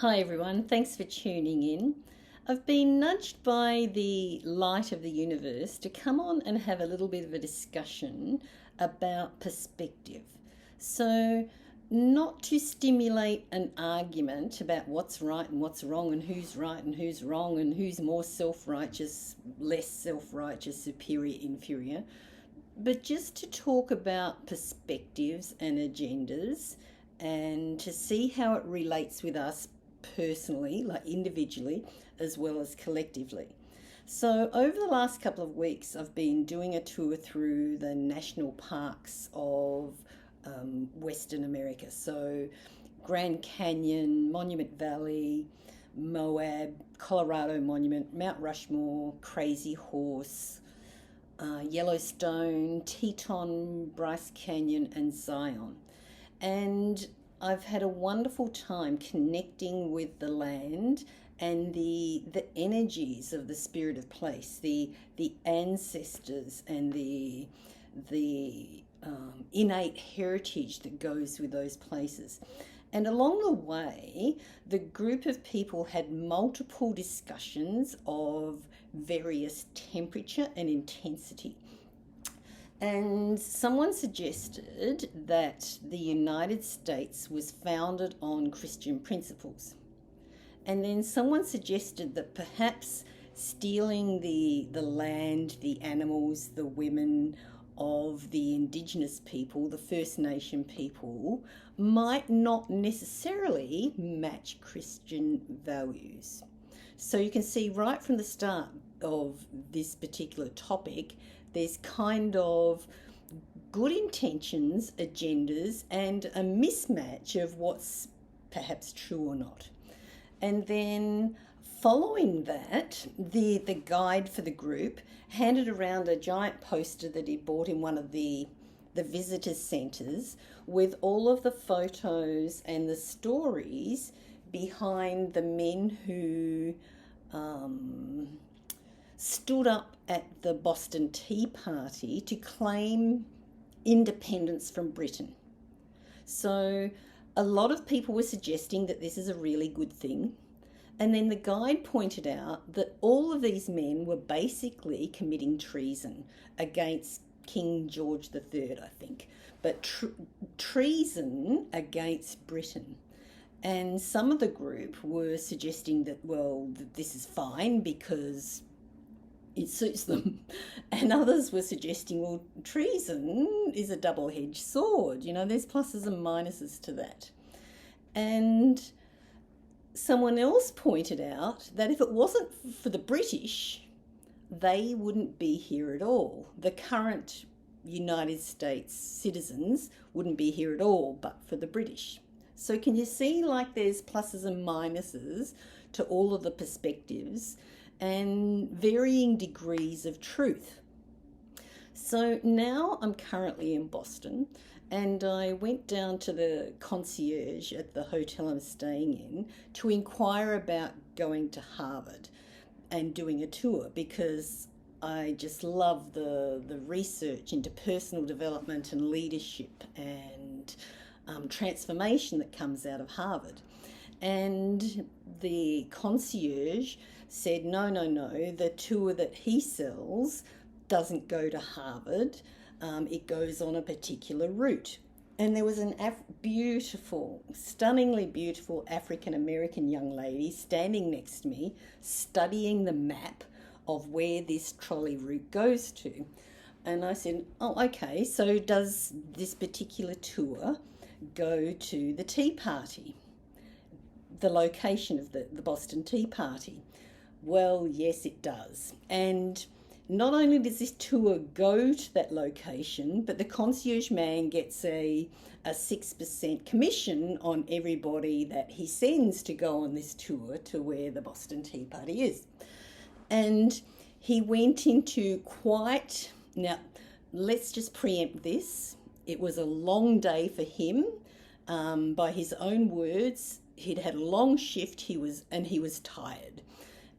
Hi everyone, thanks for tuning in. I've been nudged by the light of the universe to come on and have a little bit of a discussion about perspective. So, not to stimulate an argument about what's right and what's wrong and who's right and who's wrong and who's more self righteous, less self righteous, superior, inferior, but just to talk about perspectives and agendas and to see how it relates with us personally, like individually, as well as collectively. So, over the last couple of weeks, I've been doing a tour through the national parks of Western America. So, Grand Canyon, Monument Valley, Moab, Colorado Monument, Mount Rushmore, Crazy Horse, Yellowstone, Teton, Bryce Canyon, and Zion. And I've had a wonderful time connecting with the land and the energies of the spirit of place, the ancestors and the innate heritage that goes with those places. And along the way, the group of people had multiple discussions of various temperature and intensity. And someone suggested that the United States was founded on Christian principles. And then someone suggested that perhaps stealing the land, the animals, the women of the Indigenous people, the First Nation people, might not necessarily match Christian values. So you can see right from the start of this particular topic, there's kind of good intentions, agendas, and a mismatch of what's perhaps true or not. And then following that, the guide for the group handed around a giant poster that he bought in one of the visitor centres with all of the photos and the stories behind the men who stood up at the Boston Tea Party to claim independence from Britain. So a lot of people were suggesting that this is a really good thing. And then the guide pointed out that all of these men were basically committing treason against King George III, I think, but treason against Britain. And some of the group were suggesting that, well, this is fine because it suits them. And others were suggesting, well, treason is a double-edged sword. You know, there's pluses and minuses to that. And someone else pointed out that if it wasn't for the British, they wouldn't be here at all. The current United States citizens wouldn't be here at all but for the British. So can you see, like, there's pluses and minuses to all of the perspectives and varying degrees of truth. So now I'm currently in Boston, and I went down to the concierge at the hotel I'm staying in to inquire about going to Harvard and doing a tour, because I just love the research into personal development and leadership and transformation that comes out of Harvard. And the concierge said, no, the tour that he sells doesn't go to Harvard. It goes on a particular route. And there was an beautiful, stunningly beautiful African-American young lady standing next to me, studying the map of where this trolley route goes to. And I said, oh, okay, so does this particular tour go to the Tea Party, the location of the Boston Tea Party? Well, yes, it does. And not only does this tour go to that location, but the concierge man gets a 6% commission on everybody that he sends to go on this tour to where the Boston Tea Party is. And he went into now, let's just preempt this. It was a long day for him. By his own words, he'd had a long shift, he was tired.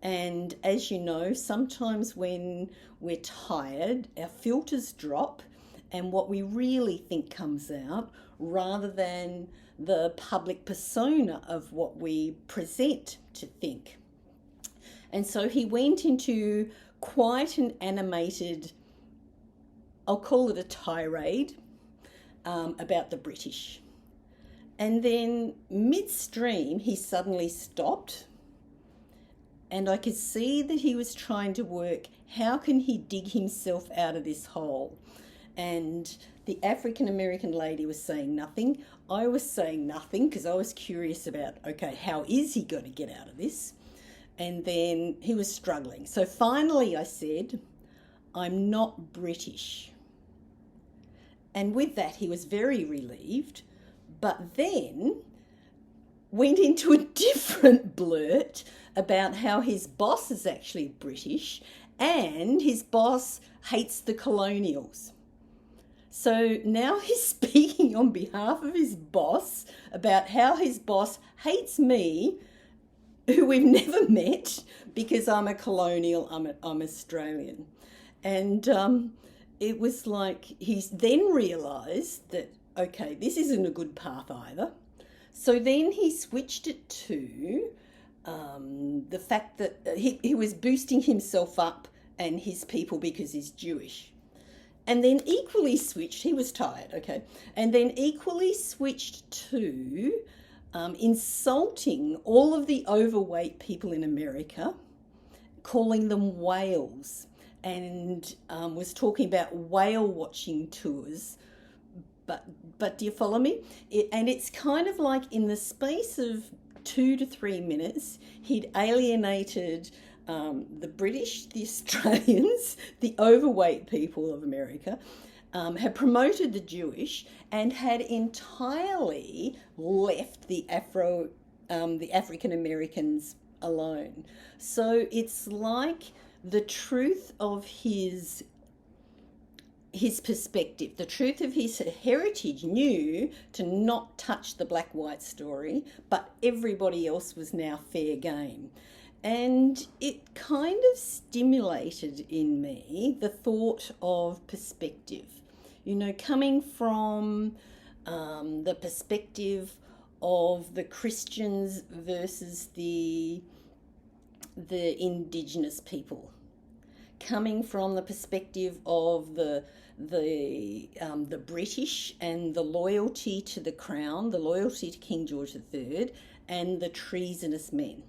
And as you know, sometimes when we're tired, our filters drop and what we really think comes out, rather than the public persona of what we present to think. And so he went into quite an animated, I'll call it a tirade, about the British. And then midstream, he suddenly stopped, and I could see that he was trying to work, how can he dig himself out of this hole? And the African American lady was saying nothing. I was saying nothing because I was curious about, okay, how is he going to get out of this? And then he was struggling. So finally I said, I'm not British. And with that, he was very relieved, but then went into a different blurt about how his boss is actually British and his boss hates the colonials. So now he's speaking on behalf of his boss about how his boss hates me, who we've never met, because I'm a colonial, I'm Australian. And it was like he's then realised that, okay, this isn't a good path either. So then he switched it to the fact that he was boosting himself up and his people because he's Jewish. And then equally switched, he was tired, okay, and then equally switched to insulting all of the overweight people in America, calling them whales, and was talking about whale watching tours. But do you follow me? And it's kind of like in the space of 2 to 3 minutes, he'd alienated the British, the Australians, the overweight people of America, had promoted the Jewish, and had entirely left the African Americans alone. So it's like the truth of his perspective, the truth of his heritage, knew to not touch the black-white story, but everybody else was now fair game. And it kind of stimulated in me the thought of perspective. You know, coming from the perspective of the Christians versus the indigenous people. Coming from the perspective of the British and the loyalty to the crown, the loyalty to King George III, and the treasonous men.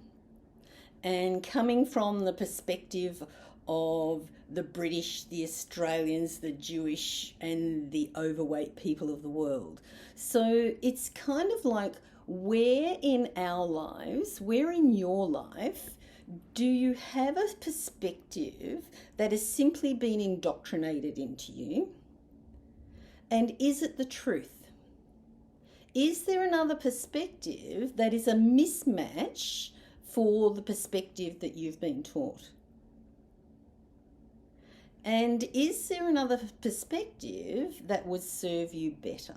And coming from the perspective of the British, the Australians, the Jewish, and the overweight people of the world. So it's kind of like, where in our lives, where in your life, do you have a perspective that has simply been indoctrinated into you? And is it the truth? Is there another perspective that is a mismatch for the perspective that you've been taught? And is there another perspective that would serve you better?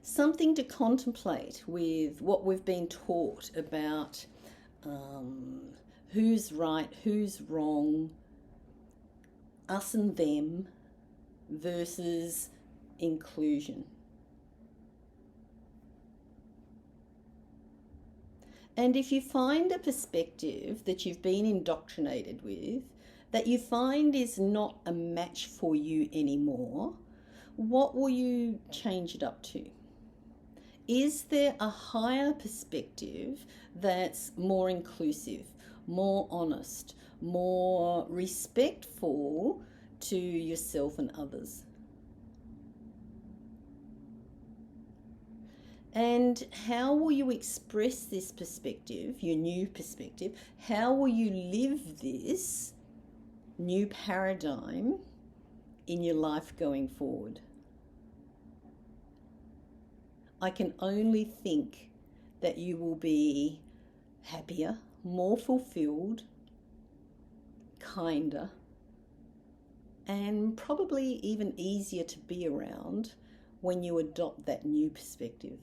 Something to contemplate with what we've been taught about who's right, who's wrong, us and them versus inclusion. And if you find a perspective that you've been indoctrinated with, that you find is not a match for you anymore, what will you change it up to? Is there a higher perspective that's more inclusive, more honest, more respectful to yourself and others? And how will you express this perspective, your new perspective? How will you live this new paradigm in your life going forward? I can only think that you will be happier, more fulfilled, kinder, and probably even easier to be around when you adopt that new perspective.